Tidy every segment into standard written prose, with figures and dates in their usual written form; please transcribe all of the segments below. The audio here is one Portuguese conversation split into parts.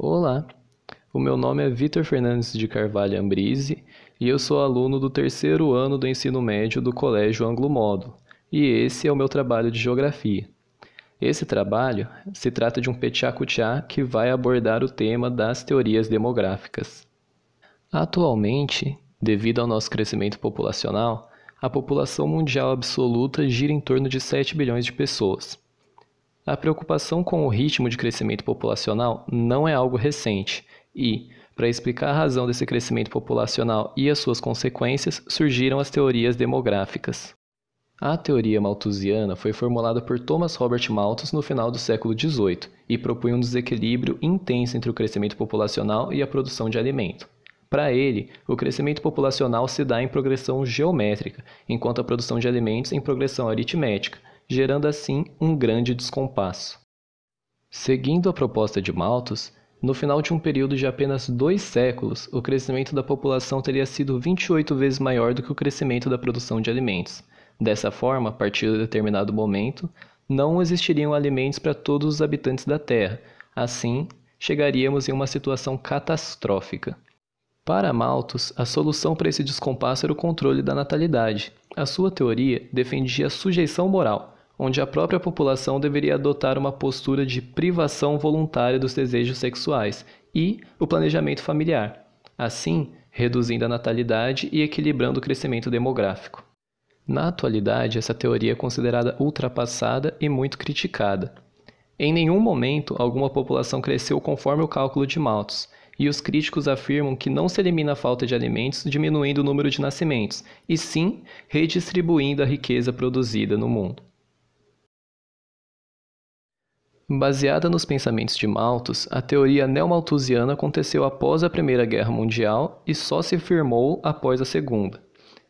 Olá, o meu nome é Vitor Fernandes de Carvalho Ambrise e eu sou aluno do terceiro ano do ensino médio do Colégio Anglo Módulo, e esse é o meu trabalho de Geografia. Esse trabalho se trata de um petiá-cutiá que vai abordar o tema das teorias demográficas. Atualmente, devido ao nosso crescimento populacional, a população mundial absoluta gira em torno de 7 bilhões de pessoas. A preocupação com o ritmo de crescimento populacional não é algo recente e, para explicar a razão desse crescimento populacional e as suas consequências, surgiram as teorias demográficas. A teoria malthusiana foi formulada por Thomas Robert Malthus no final do século XVIII e propunha um desequilíbrio intenso entre o crescimento populacional e a produção de alimento. Para ele, o crescimento populacional se dá em progressão geométrica, enquanto a produção de alimentos em progressão aritmética, gerando assim um grande descompasso. Seguindo a proposta de Malthus, no final de um período de apenas 2 séculos, o crescimento da população teria sido 28 vezes maior do que o crescimento da produção de alimentos. Dessa forma, a partir de determinado momento, não existiriam alimentos para todos os habitantes da Terra. Assim, chegaríamos em uma situação catastrófica. Para Malthus, a solução para esse descompasso era o controle da natalidade. A sua teoria defendia a sujeição moral, onde a própria população deveria adotar uma postura de privação voluntária dos desejos sexuais e o planejamento familiar, assim reduzindo a natalidade e equilibrando o crescimento demográfico. Na atualidade, essa teoria é considerada ultrapassada e muito criticada. Em nenhum momento, alguma população cresceu conforme o cálculo de Malthus, e os críticos afirmam que não se elimina a falta de alimentos diminuindo o número de nascimentos, e sim redistribuindo a riqueza produzida no mundo. Baseada nos pensamentos de Malthus, a teoria neomalthusiana aconteceu após a Primeira Guerra Mundial e só se firmou após a Segunda.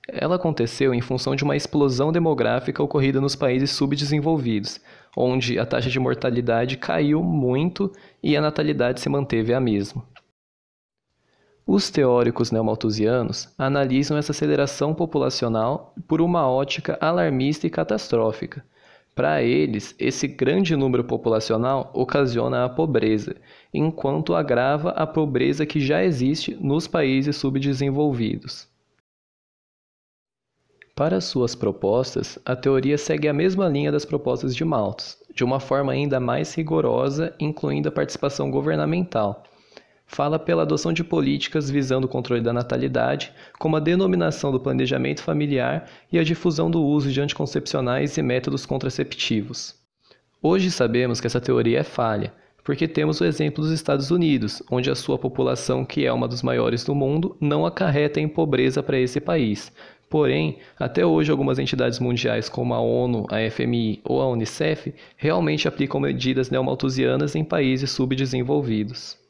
Ela aconteceu em função de uma explosão demográfica ocorrida nos países subdesenvolvidos, onde a taxa de mortalidade caiu muito e a natalidade se manteve a mesma. Os teóricos neomalthusianos analisam essa aceleração populacional por uma ótica alarmista e catastrófica. Para eles, esse grande número populacional ocasiona a pobreza, enquanto agrava a pobreza que já existe nos países subdesenvolvidos. Para suas propostas, a teoria segue a mesma linha das propostas de Malthus, de uma forma ainda mais rigorosa, incluindo a participação governamental. Fala pela adoção de políticas visando o controle da natalidade, como a denominação do planejamento familiar e a difusão do uso de anticoncepcionais e métodos contraceptivos. Hoje sabemos que essa teoria é falha, porque temos o exemplo dos Estados Unidos, onde a sua população, que é uma dos maiores do mundo, não acarreta em pobreza para esse país. Porém, até hoje algumas entidades mundiais como a ONU, a FMI ou a Unicef realmente aplicam medidas neomalthusianas em países subdesenvolvidos.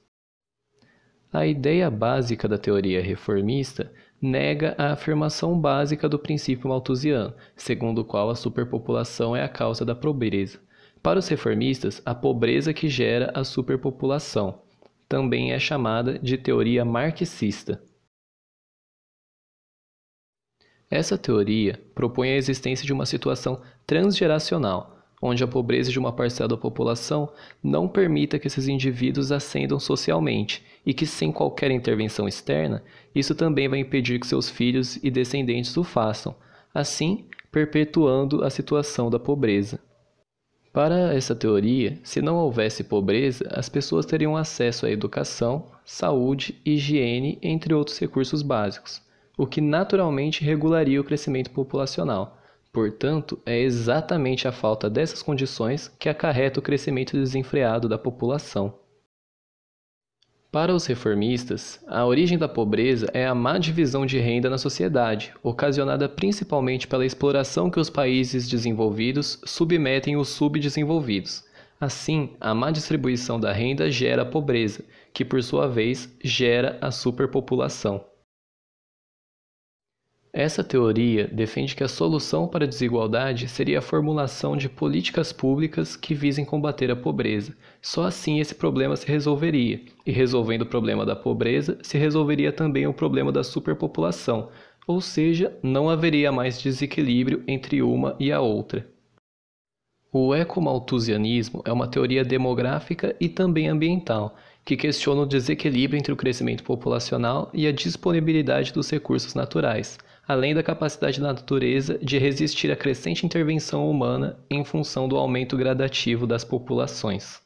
A ideia básica da teoria reformista nega a afirmação básica do princípio malthusiano, segundo o qual a superpopulação é a causa da pobreza. Para os reformistas, a pobreza que gera a superpopulação também é chamada de teoria marxista. Essa teoria propõe a existência de uma situação transgeracional, onde a pobreza de uma parcela da população não permita que esses indivíduos ascendam socialmente e que, sem qualquer intervenção externa, isso também vai impedir que seus filhos e descendentes o façam, assim perpetuando a situação da pobreza. Para essa teoria, se não houvesse pobreza, as pessoas teriam acesso à educação, saúde, higiene, entre outros recursos básicos, o que naturalmente regularia o crescimento populacional. Portanto, é exatamente a falta dessas condições que acarreta o crescimento desenfreado da população. Para os reformistas, a origem da pobreza é a má divisão de renda na sociedade, ocasionada principalmente pela exploração que os países desenvolvidos submetem os subdesenvolvidos. Assim, a má distribuição da renda gera a pobreza, que por sua vez gera a superpopulação. Essa teoria defende que a solução para a desigualdade seria a formulação de políticas públicas que visem combater a pobreza. Só assim esse problema se resolveria, e resolvendo o problema da pobreza, se resolveria também o problema da superpopulação, ou seja, não haveria mais desequilíbrio entre uma e a outra. O ecomalthusianismo é uma teoria demográfica e também ambiental, que questiona o desequilíbrio entre o crescimento populacional e a disponibilidade dos recursos naturais, além da capacidade da natureza de resistir à crescente intervenção humana em função do aumento gradativo das populações.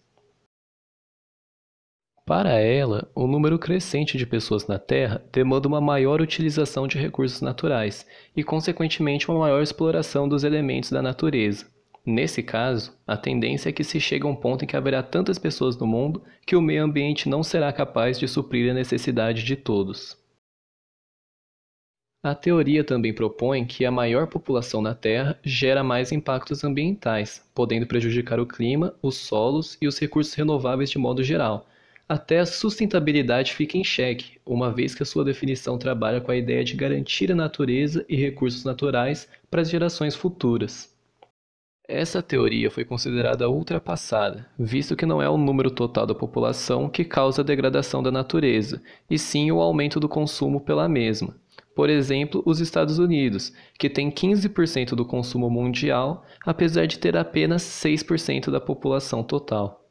Para ela, o número crescente de pessoas na Terra demanda uma maior utilização de recursos naturais e, consequentemente, uma maior exploração dos elementos da natureza. Nesse caso, a tendência é que se chegue a um ponto em que haverá tantas pessoas no mundo que o meio ambiente não será capaz de suprir a necessidade de todos. A teoria também propõe que a maior população na Terra gera mais impactos ambientais, podendo prejudicar o clima, os solos e os recursos renováveis de modo geral. Até a sustentabilidade fica em xeque, uma vez que a sua definição trabalha com a ideia de garantir a natureza e recursos naturais para as gerações futuras. Essa teoria foi considerada ultrapassada, visto que não é o número total da população que causa a degradação da natureza, e sim o aumento do consumo pela mesma. Por exemplo, os Estados Unidos, que tem 15% do consumo mundial, apesar de ter apenas 6% da população total.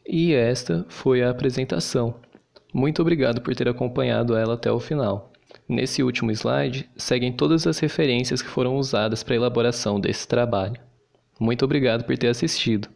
E esta foi a apresentação. Muito obrigado por ter acompanhado ela até o final. Nesse último slide, seguem todas as referências que foram usadas para a elaboração desse trabalho. Muito obrigado por ter assistido.